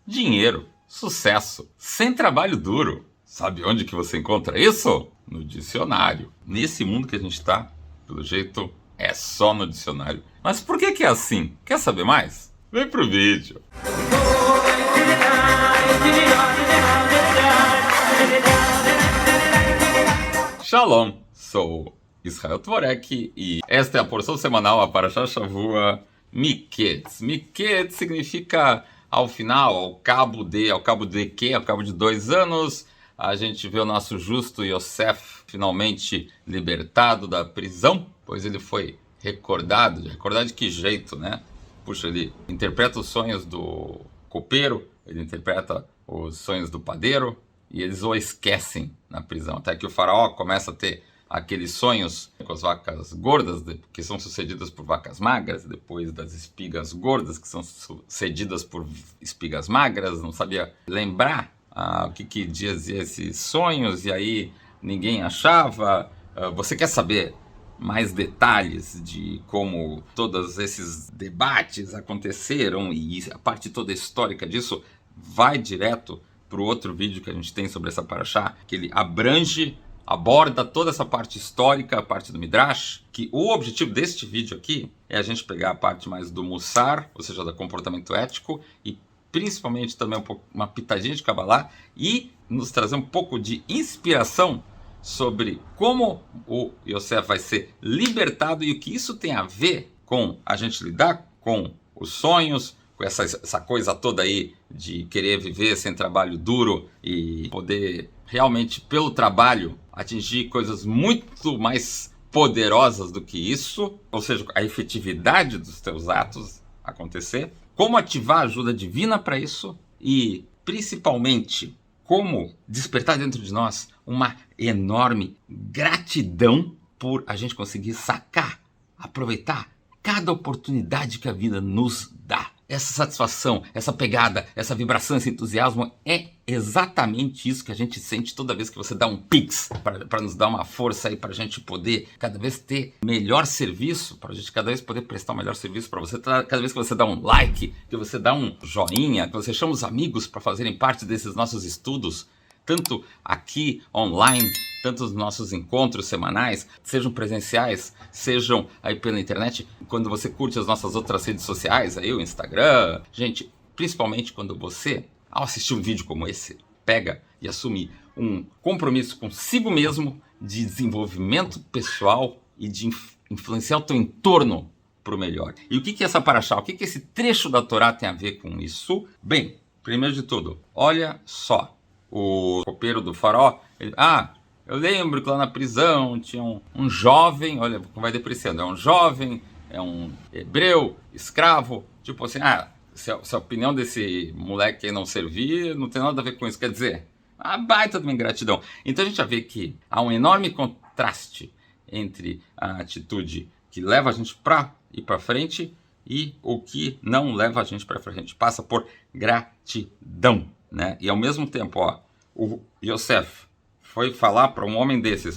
dinheiro, sucesso, sem trabalho duro. Sabe onde que você encontra isso? No dicionário. Nesse mundo que a gente está, pelo jeito, é só no dicionário. Mas por que é assim? Quer saber mais? Vem pro vídeo. Shalom, sou Israel Tvorek e esta é a porção semanal, a Parashat Shavua Miketz. Miketz significa ao final, ao cabo de quê? Ao cabo de 2 anos, a gente vê o nosso justo Yosef finalmente libertado da prisão, pois ele foi recordado de que jeito, né? Puxa, ele interpreta os sonhos do copeiro, ele interpreta os sonhos do padeiro, e eles o esquecem na prisão. Até que o faraó começa a ter aqueles sonhos com as vacas gordas, que são sucedidas por vacas magras, depois das espigas gordas, que são sucedidas por espigas magras, não sabia lembrar o que dizia esses sonhos, e aí ninguém achava. Você quer saber mais detalhes de como todos esses debates aconteceram e a parte toda histórica disso? Vai direto para o outro vídeo que a gente tem sobre essa Parashá, que ele aborda toda essa parte histórica, a parte do Midrash, que o objetivo deste vídeo aqui é a gente pegar a parte mais do Mussar, ou seja, do comportamento ético, e principalmente também uma pitadinha de Kabbalah, e nos trazer um pouco de inspiração sobre como o Yosef vai ser libertado e o que isso tem a ver com a gente lidar com os sonhos, com essa coisa toda aí de querer viver sem trabalho duro e poder realmente, pelo trabalho, atingir coisas muito mais poderosas do que isso, ou seja, a efetividade dos teus atos acontecer, como ativar a ajuda divina para isso e, principalmente, como despertar dentro de nós uma enorme gratidão por a gente conseguir sacar, aproveitar cada oportunidade que a vida nos dá. Essa satisfação, essa pegada, essa vibração, esse entusiasmo é exatamente isso que a gente sente toda vez que você dá um pix para nos dar uma força aí para a gente poder cada vez ter melhor serviço, para a gente cada vez poder prestar um melhor serviço para você, cada vez que você dá um like, que você dá um joinha, que você chama os amigos para fazerem parte desses nossos estudos, tanto aqui online, tanto os nossos encontros semanais, sejam presenciais, sejam aí pela internet, quando você curte as nossas outras redes sociais, aí o Instagram. Gente, principalmente quando você, ao assistir um vídeo como esse, pega e assume um compromisso consigo mesmo de desenvolvimento pessoal e de influenciar o teu entorno para o melhor. E o que é essa Parashá? O que esse trecho da Torá tem a ver com isso? Bem, primeiro de tudo, olha só. O copeiro do faraó, eu lembro que lá na prisão tinha um jovem, olha como vai depreciando, é um jovem, é um hebreu, escravo, tipo assim, se a opinião desse moleque aí não servir, não tem nada a ver com isso, quer dizer, a baita de uma ingratidão. Então a gente já vê que há um enorme contraste entre a atitude que leva a gente para ir para frente e o que não leva a gente para frente, passa por gratidão. Né? E ao mesmo tempo, o Yosef foi falar para um homem desses,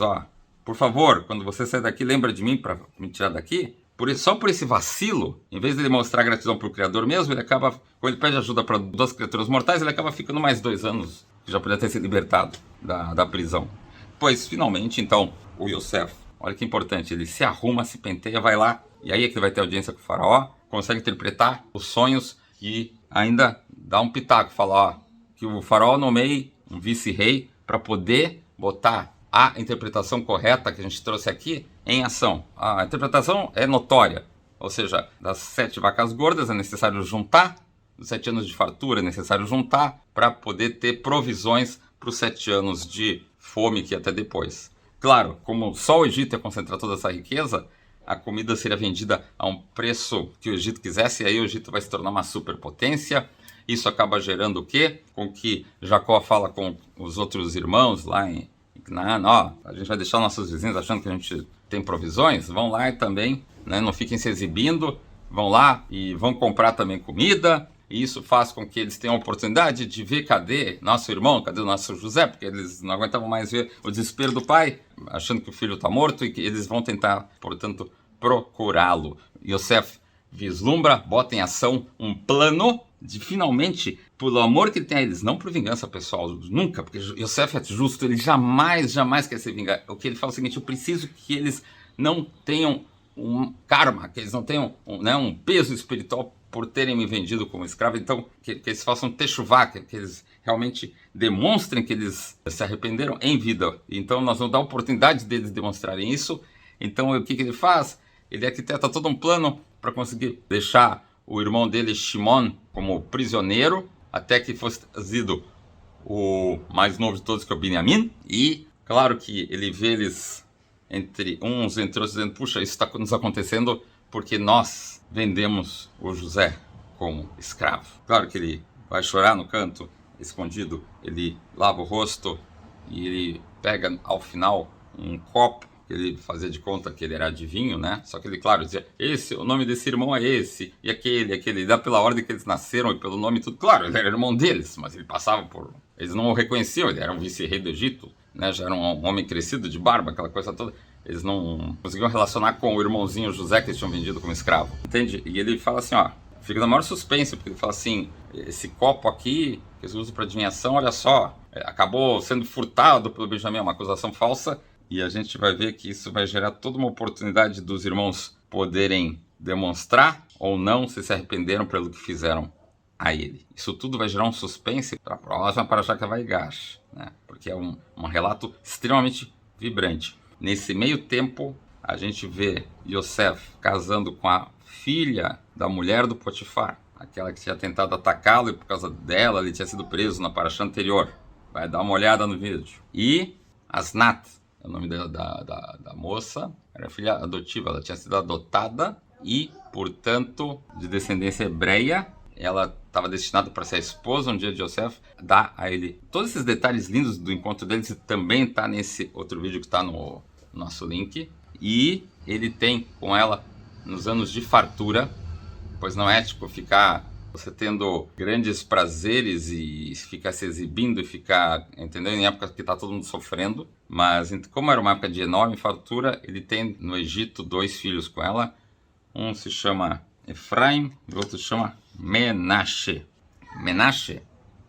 por favor, quando você sair daqui, lembra de mim para me tirar daqui. Só por esse vacilo, em vez de ele mostrar gratidão para o Criador mesmo, ele acaba, quando ele pede ajuda para 2 criaturas mortais, ele acaba ficando mais 2 anos, que já podia ter sido libertado da prisão. Pois, finalmente, então, o Yosef, olha que importante, ele se arruma, se penteia, vai lá, e aí é que ele vai ter audiência com o faraó, consegue interpretar os sonhos e ainda dá um pitaco, fala, que o faraó nomeie um vice-rei para poder botar a interpretação correta que a gente trouxe aqui em ação. A interpretação é notória, ou seja, das 7 vacas gordas é necessário juntar, dos 7 anos de fartura é necessário juntar para poder ter provisões para os 7 anos de fome que ia até depois. Claro, como só o Egito ia concentrar toda essa riqueza, a comida seria vendida a um preço que o Egito quisesse, e aí o Egito vai se tornar uma superpotência. Isso acaba gerando o quê? Com que Jacó fala com os outros irmãos lá em Canaã, a gente vai deixar nossos vizinhos achando que a gente tem provisões, vão lá e também, né, não fiquem se exibindo, vão lá e vão comprar também comida, e isso faz com que eles tenham a oportunidade de ver cadê nosso irmão, cadê o nosso José, porque eles não aguentavam mais ver o desespero do pai, achando que o filho está morto, e que eles vão tentar, portanto, procurá-lo. Yosef vislumbra, bota em ação um plano de finalmente, pelo amor que ele tem a eles, não por vingança pessoal, nunca, porque Yosef é justo, ele jamais quer se vingar. O que ele fala é o seguinte: eu preciso que eles não tenham um karma, que eles não tenham um peso espiritual por terem me vendido como escravo. Então, que eles façam techuvá, que eles realmente demonstrem que eles se arrependeram em vida. Então, nós vamos dar a oportunidade deles demonstrarem isso. Então, o que ele faz? Ele arquiteta todo um plano para conseguir deixar o irmão dele, Shimon, como prisioneiro, até que fosse trazido o mais novo de todos, que é o Binyamin. E, claro que ele vê eles entre outros, dizendo: puxa, isso está nos acontecendo porque nós vendemos o José como escravo. Claro que ele vai chorar no canto, escondido, ele lava o rosto e ele pega, ao final, um copo, que ele fazia de conta que ele era adivinho, né? Só que ele, claro, dizia: o nome desse irmão é esse, e aquele, dá pela ordem que eles nasceram e pelo nome e tudo. Claro, ele era irmão deles, mas ele passava por... Eles não o reconheciam, ele era um vice-rei do Egito, né? Já era um homem crescido, de barba, aquela coisa toda. Eles não conseguiam relacionar com o irmãozinho José que eles tinham vendido como escravo, entende? E ele fala assim, ó, fica na maior suspense, porque ele fala assim: esse copo aqui, que eles usam para adivinhação, olha só, acabou sendo furtado pelo Benjamim, uma acusação falsa, e a gente vai ver que isso vai gerar toda uma oportunidade dos irmãos poderem demonstrar ou não se arrependeram pelo que fizeram a ele. Isso tudo vai gerar um suspense para a próxima Parashá Vaigash, né? Porque é um relato extremamente vibrante. Nesse meio tempo, a gente vê Yosef casando com a filha da mulher do Potifar, aquela que tinha tentado atacá-lo, e por causa dela ele tinha sido preso na Parashá anterior. Vai dar uma olhada no vídeo. E Asnat, é o nome da moça, era filha adotiva, ela tinha sido adotada e, portanto, de descendência hebreia. Ela estava destinada para ser a esposa um dia de Yosef, dá a ele todos esses detalhes lindos do encontro deles, também está nesse outro vídeo que está no nosso link. E ele tem com ela nos anos de fartura, pois não é tipo ficar você tendo grandes prazeres e ficar se exibindo e ficar, entendeu? Em época que está todo mundo sofrendo, mas como era uma época de enorme fartura, ele tem no Egito 2 filhos com ela. Um se chama Efraim e o outro se chama Menashe. Menashe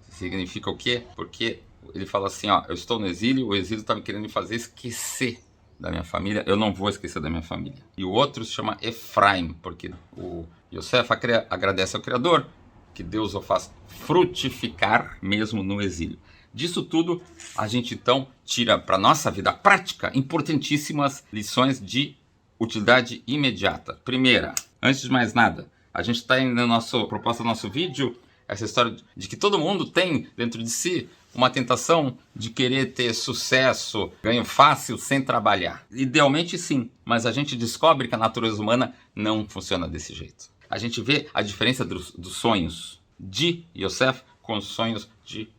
significa o quê? Porque ele fala assim, ó, eu estou no exílio, o exílio está me querendo me fazer esquecer da minha família, eu não vou esquecer da minha família. E o outro se chama Efraim, porque o Yosef agradece ao Criador que Deus o faz frutificar mesmo no exílio. Disso tudo, a gente então tira para a nossa vida prática importantíssimas lições de utilidade imediata. Primeira, antes de mais nada, a gente está indo na proposta do nosso vídeo, essa história de que todo mundo tem dentro de si uma tentação de querer ter sucesso, ganho fácil sem trabalhar. Idealmente sim, mas a gente descobre que a natureza humana não funciona desse jeito. A gente vê a diferença dos sonhos de Yosef com os sonhos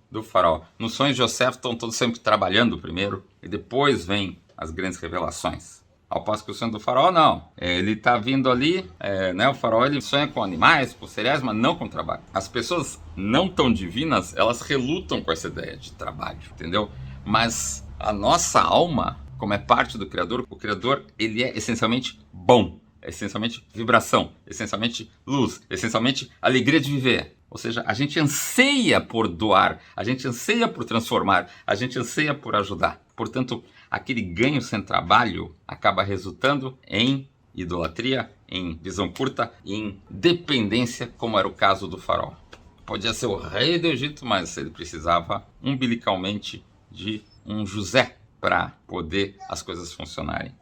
do faraó. Nos sonhos de Yosef estão todos sempre trabalhando primeiro e depois vem as grandes revelações. Ao passo que o sonho do faraó, não. Ele está vindo ali, né? O faraó ele sonha com animais, com cereais, mas não com trabalho. As pessoas não tão divinas, elas relutam com essa ideia de trabalho, entendeu? Mas a nossa alma, como é parte do Criador, o Criador ele é essencialmente bom, é essencialmente vibração, essencialmente luz, essencialmente alegria de viver. Ou seja, a gente anseia por doar, a gente anseia por transformar, a gente anseia por ajudar. Portanto, aquele ganho sem trabalho acaba resultando em idolatria, em visão curta, em dependência, como era o caso do faraó. Podia ser o rei do Egito, mas ele precisava umbilicalmente de um José para poder as coisas funcionarem.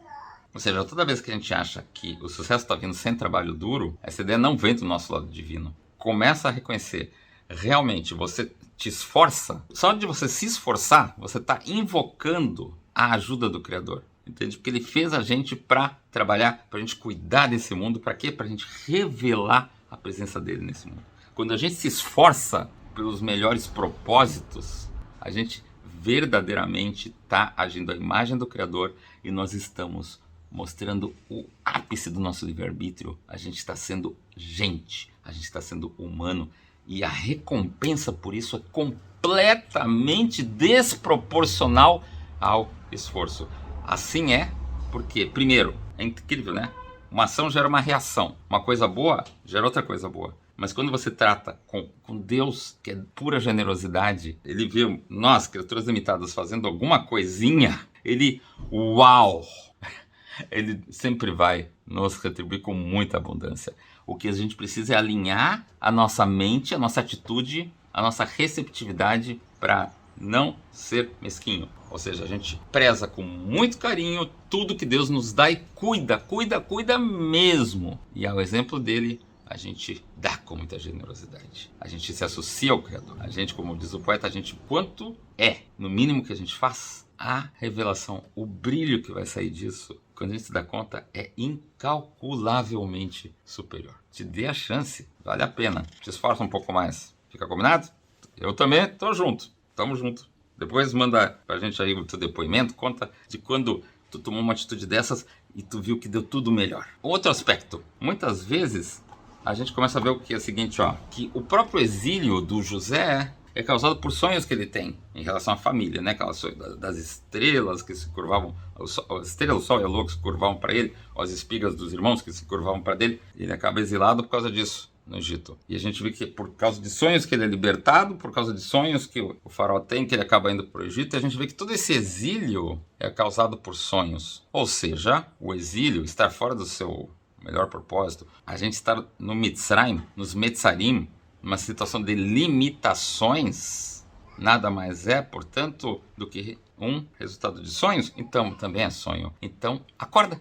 Ou seja, toda vez que a gente acha que o sucesso está vindo sem trabalho duro, essa ideia não vem do nosso lado divino. Começa a reconhecer, realmente você te esforça, só de você se esforçar, você está invocando a ajuda do Criador, entende? Porque ele fez a gente para trabalhar, para a gente cuidar desse mundo, para quê? Para a gente revelar a presença dele nesse mundo. Quando a gente se esforça pelos melhores propósitos, a gente verdadeiramente está agindo à imagem do Criador e nós estamos mostrando o ápice do nosso livre-arbítrio. A gente está sendo gente, a gente está sendo humano e a recompensa por isso é completamente desproporcional ao esforço. Assim é porque, primeiro, é incrível, né? Uma ação gera uma reação. Uma coisa boa gera outra coisa boa. Mas quando você trata com Deus, que é pura generosidade, ele vê nós, criaturas limitadas, fazendo alguma coisinha, uau! Ele sempre vai nos retribuir com muita abundância. O que a gente precisa é alinhar a nossa mente, a nossa atitude, a nossa receptividade para não ser mesquinho. Ou seja, a gente preza com muito carinho tudo que Deus nos dá e cuida mesmo. E ao exemplo dele, a gente dá com muita generosidade. A gente se associa ao Criador. A gente, como diz o poeta, quanto é, no mínimo que a gente faz, a revelação, o brilho que vai sair disso, quando a gente se dá conta, é incalculavelmente superior. Te dê a chance, vale a pena. Te esforça um pouco mais. Fica combinado? Eu também tô junto. Tamo junto. Depois manda pra gente aí o teu depoimento, conta de quando tu tomou uma atitude dessas e tu viu que deu tudo melhor. Outro aspecto, muitas vezes a gente começa a ver o que é o seguinte, que o próprio exílio do José é causado por sonhos que ele tem em relação à família, né? Aquelas das estrelas que se curvavam, as estrelas, o sol e a lua que se curvavam para ele, ou as espigas dos irmãos que se curvavam para dele. Ele acaba exilado por causa disso no Egito. E a gente vê que por causa de sonhos que ele é libertado, por causa de sonhos que o faraó tem, que ele acaba indo para o Egito, e a gente vê que todo esse exílio é causado por sonhos. Ou seja, o exílio, estar fora do seu melhor propósito, a gente estar no Mitzrayim, nos Metzarim, numa situação de limitações, nada mais é, portanto, do que um resultado de sonhos. Então, também é sonho. Então, acorda.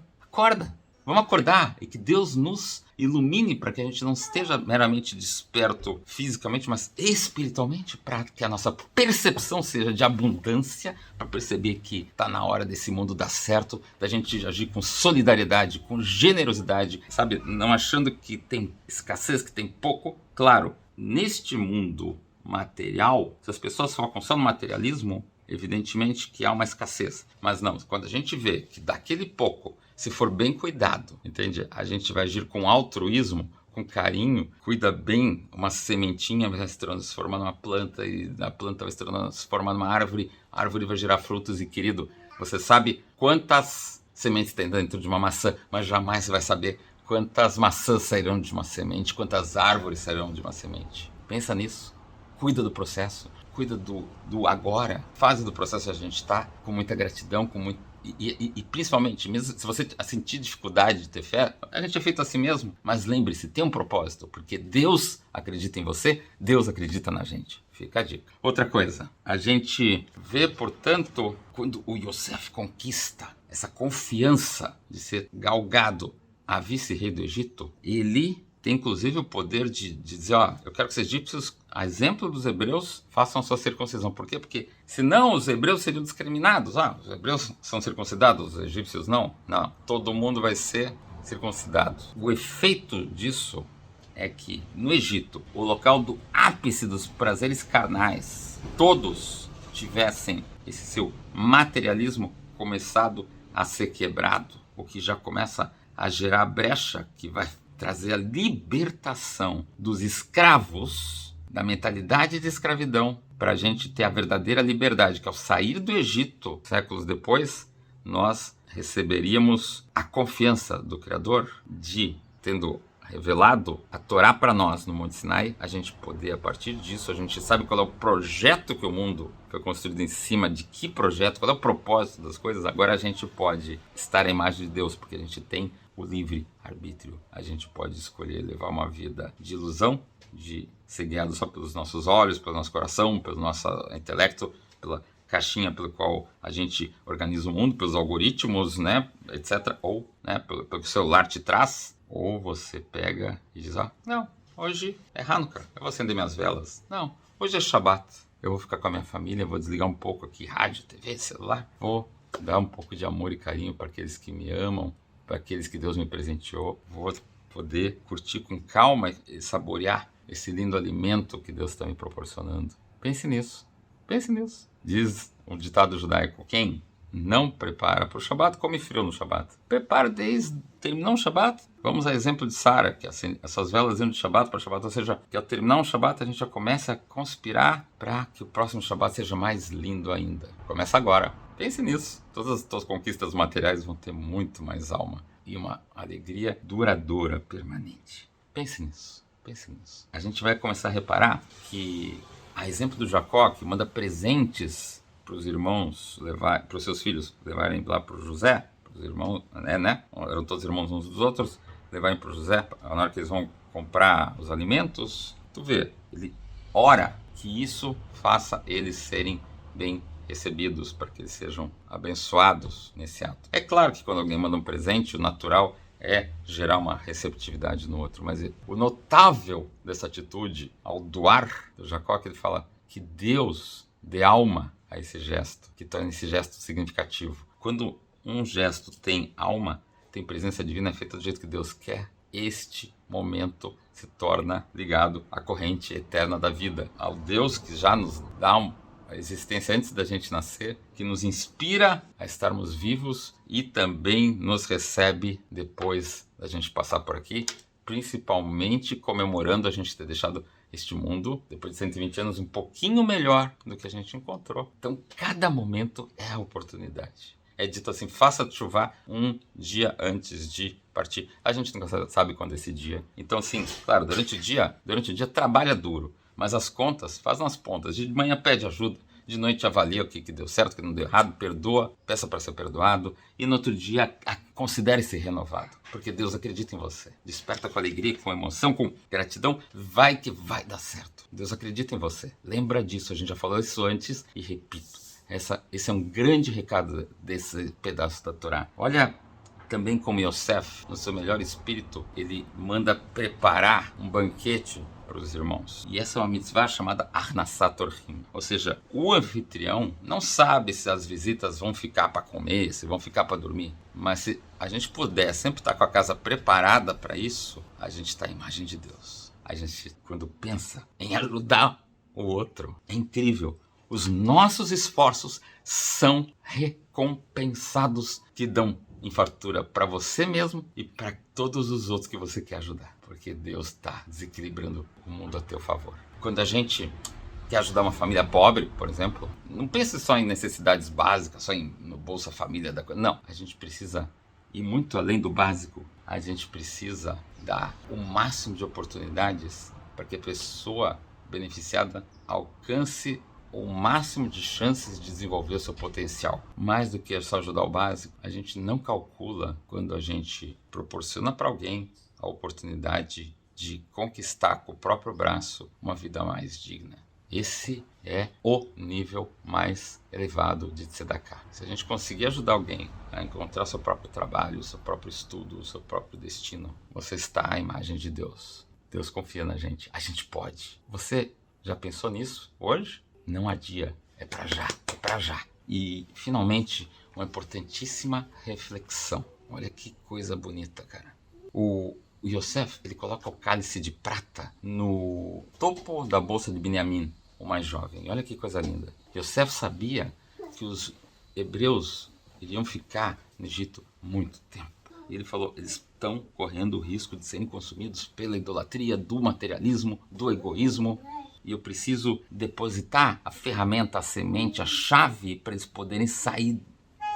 Vamos acordar e que Deus nos ilumine para que a gente não esteja meramente desperto fisicamente, mas espiritualmente, para que a nossa percepção seja de abundância, para perceber que está na hora desse mundo dar certo, da gente agir com solidariedade, com generosidade, sabe? Não achando que tem escassez, que tem pouco. Claro, neste mundo material, se as pessoas focam só no materialismo, evidentemente que há uma escassez. Mas não, quando a gente vê que daquele pouco, se for bem cuidado, entende? A gente vai agir com altruísmo, com carinho, cuida bem, uma sementinha vai se transformar numa planta e a planta vai se transformar numa árvore, a árvore vai gerar frutos e, querido, você sabe quantas sementes tem dentro de uma maçã, mas jamais você vai saber quantas maçãs sairão de uma semente, quantas árvores sairão de uma semente. Pensa nisso, cuida do processo, cuida do agora, fase do processo a gente está, com muita gratidão, com muito. E principalmente, mesmo se você sentir dificuldade de ter fé, a gente é feito assim mesmo, mas lembre-se, tem um propósito, porque Deus acredita em você, Deus acredita na gente. Fica a dica. Outra coisa, a gente vê, portanto, quando o Yosef conquista essa confiança de ser galgado a vice-rei do Egito, ele tem inclusive o poder de dizer, eu quero que os egípcios, a exemplo dos hebreus, façam sua circuncisão. Por quê? Porque senão os hebreus seriam discriminados. Os hebreus são circuncidados, os egípcios não. Não, todo mundo vai ser circuncidado. O efeito disso é que no Egito, o local do ápice dos prazeres carnais, todos tivessem esse seu materialismo começado a ser quebrado, o que já começa a gerar brecha que vai trazer a libertação dos escravos, da mentalidade de escravidão, para a gente ter a verdadeira liberdade, que ao sair do Egito, séculos depois, nós receberíamos a confiança do Criador de, tendo revelado a Torá para nós no Monte Sinai, a gente poder, a partir disso, a gente sabe qual é o projeto que o mundo foi construído em cima de que projeto, qual é o propósito das coisas. Agora a gente pode estar à imagem de Deus, porque a gente tem o livre arbítrio. A gente pode escolher levar uma vida de ilusão, de ser guiado só pelos nossos olhos, pelo nosso coração, pelo nosso intelecto, pela caixinha pelo qual a gente organiza o mundo, pelos algoritmos, né, etc. Ou, né, pelo que o celular te traz. Ou você pega e diz, não, hoje é Hanukkah, eu vou acender minhas velas. Não, hoje é Shabbat, eu vou ficar com a minha família, vou desligar um pouco aqui, rádio, TV, celular. Vou dar um pouco de amor e carinho para aqueles que me amam, para aqueles que Deus me presenteou. Vou poder curtir com calma e saborear esse lindo alimento que Deus está me proporcionando. Pense nisso, pense nisso. Diz um ditado judaico, quem não prepara para o Shabat, come frio no Shabat. Prepara desde terminar um Shabat. Vamos a exemplo de Sara, que assim, essas velas indo de Shabat para Shabat, ou seja, que ao terminar um Shabat a gente já começa a conspirar para que o próximo Shabat seja mais lindo ainda. Começa agora. Pense nisso. Todas as tuas conquistas materiais vão ter muito mais alma. e uma alegria duradoura, permanente. Pense nisso, pense nisso. A gente vai começar a reparar que, a exemplo do Jacó, que manda presentes para os irmãos, para os seus filhos levarem lá para o José, para os irmãos, né? Eram todos irmãos uns dos outros, levarem para o José, na hora que eles vão comprar os alimentos. Tu vê, ele ora que isso faça eles serem bem recebidos, para que eles sejam abençoados nesse ato. É claro que quando alguém manda um presente, o natural é gerar uma receptividade no outro, mas o notável dessa atitude, ao doar do Jacó, que ele fala que Deus dê alma a esse gesto, que torna esse gesto significativo. Quando um gesto tem alma, tem presença divina, é feita do jeito que Deus quer, este momento se torna ligado à corrente eterna da vida, ao Deus que já nos dá a existência antes da gente nascer, que nos inspira a estarmos vivos e também nos recebe depois da gente passar por aqui, principalmente comemorando a gente ter deixado este mundo, depois de 120 anos, um pouquinho melhor do que a gente encontrou. Então, cada momento é a oportunidade. É dito assim, faça chuva um dia antes de partir. A gente nunca sabe quando é esse dia. Então, assim, claro, durante o dia trabalha duro, mas as contas, faz nas pontas. De manhã pede ajuda, de noite avalia o que deu certo, o que não deu errado, perdoa, peça para ser perdoado, e no outro dia considere-se renovado, porque Deus acredita em você. Desperta com alegria, com emoção, com gratidão, vai que vai dar certo. Deus acredita em você. Lembra disso, a gente já falou isso antes e repito. Esse é um grande recado desse pedaço da Torá. Olha também como Yosef, no seu melhor espírito, ele manda preparar um banquete para os irmãos. E essa é uma mitzvah chamada Arnassat Orchim. Ou seja, o anfitrião não sabe se as visitas vão ficar para comer, se vão ficar para dormir. Mas se a gente puder sempre estar com a casa preparada para isso, a gente está à imagem de Deus. A gente, quando pensa em ajudar o outro, é incrível. Os nossos esforços são recompensados, que dão em fartura para você mesmo e para todos os outros que você quer ajudar. Porque Deus está desequilibrando o mundo a teu favor. Quando a gente quer ajudar uma família pobre, por exemplo, não pense só em necessidades básicas, só no Bolsa Família da coisa. Não, a gente precisa ir muito além do básico. A gente precisa dar o máximo de oportunidades para que a pessoa beneficiada alcance o máximo de chances de desenvolver o seu potencial. Mais do que só ajudar o básico, a gente não calcula quando a gente proporciona para alguém a oportunidade de conquistar com o próprio braço uma vida mais digna. Esse é o nível mais elevado de tzedakah. Se a gente conseguir ajudar alguém a encontrar seu próprio trabalho, seu próprio estudo, seu próprio destino, você está à imagem de Deus. Deus confia na gente. A gente pode. Você já pensou nisso hoje? Não adia, é para já, é para já. E, finalmente, uma importantíssima reflexão. Olha que coisa bonita, cara. O Yosef, ele coloca o cálice de prata no topo da bolsa de Binyamin, o mais jovem. Olha que coisa linda. Yosef sabia que os hebreus iriam ficar no Egito muito tempo. E ele falou, eles estão correndo o risco de serem consumidos pela idolatria, do materialismo, do egoísmo. E eu preciso depositar a ferramenta, a semente, a chave para eles poderem sair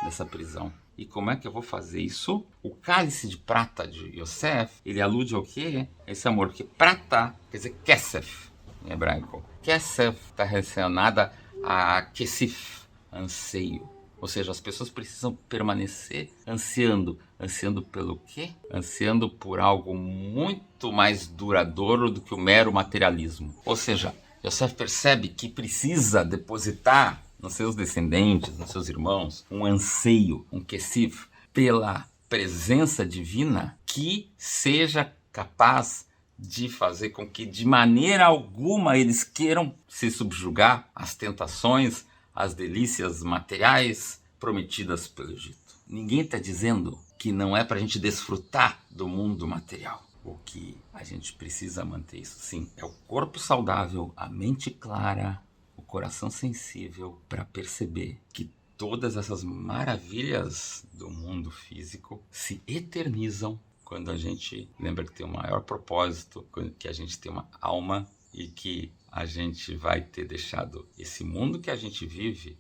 dessa prisão. E como é que eu vou fazer isso? O cálice de prata de Yosef, ele alude ao quê? Esse amor, porque prata quer dizer kesef em hebraico. Kesef está relacionada a kesif, anseio. Ou seja, as pessoas precisam permanecer ansiando. Ansiando pelo quê? Ansiando por algo muito mais duradouro do que o mero materialismo. Ou seja, Yosef percebe que precisa depositar nos seus descendentes, nos seus irmãos, um anseio, um kesif, pela presença divina que seja capaz de fazer com que de maneira alguma eles queiram se subjugar às tentações, as delícias materiais prometidas pelo Egito. Ninguém está dizendo que não é para a gente desfrutar do mundo material. O que a gente precisa manter isso sim é o corpo saudável, a mente clara, o coração sensível para perceber que todas essas maravilhas do mundo físico se eternizam quando a gente lembra que tem um maior propósito, que a gente tem uma alma e que a gente vai ter deixado esse mundo que a gente vive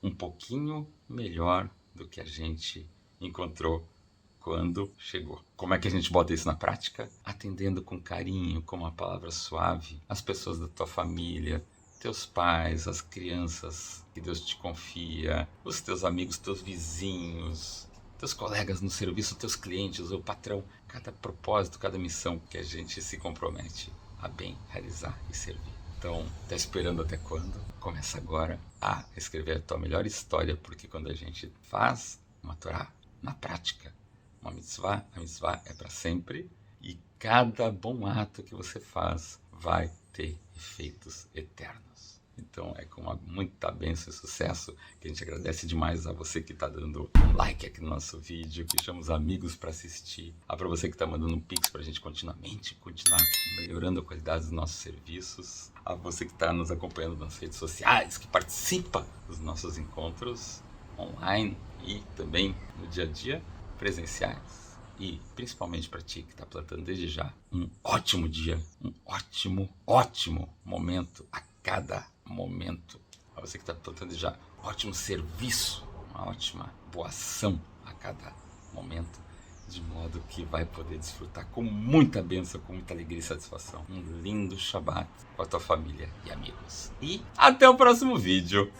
um pouquinho melhor do que a gente encontrou quando chegou. Como é que a gente bota isso na prática? Atendendo com carinho, com uma palavra suave, as pessoas da tua família, teus pais, as crianças que Deus te confia, os teus amigos, teus vizinhos, teus colegas no serviço, teus clientes, o patrão. Cada propósito, cada missão que a gente se compromete a bem realizar e servir. Então, tá esperando até quando? Começa agora a escrever a tua melhor história, porque quando a gente faz uma Torá na prática, uma mitzvah, a mitzvah é para sempre, e cada bom ato que você faz vai ter efeitos eternos. Então é com muita bênção e sucesso que a gente agradece demais a você que está dando um like aqui no nosso vídeo, que chama os amigos para assistir, para você que está mandando um pix para a gente continuar melhorando a qualidade dos nossos serviços, a você que está nos acompanhando nas redes sociais, que participa dos nossos encontros online e também no dia a dia presenciais. E principalmente para ti que está plantando desde já um ótimo dia, um ótimo momento a cada momento. Para você que está plantando desde já um ótimo serviço, uma ótima boa ação a cada momento, de modo que vai poder desfrutar com muita bênção, com muita alegria e satisfação. Um lindo Shabbat com a tua família e amigos. E até o próximo vídeo.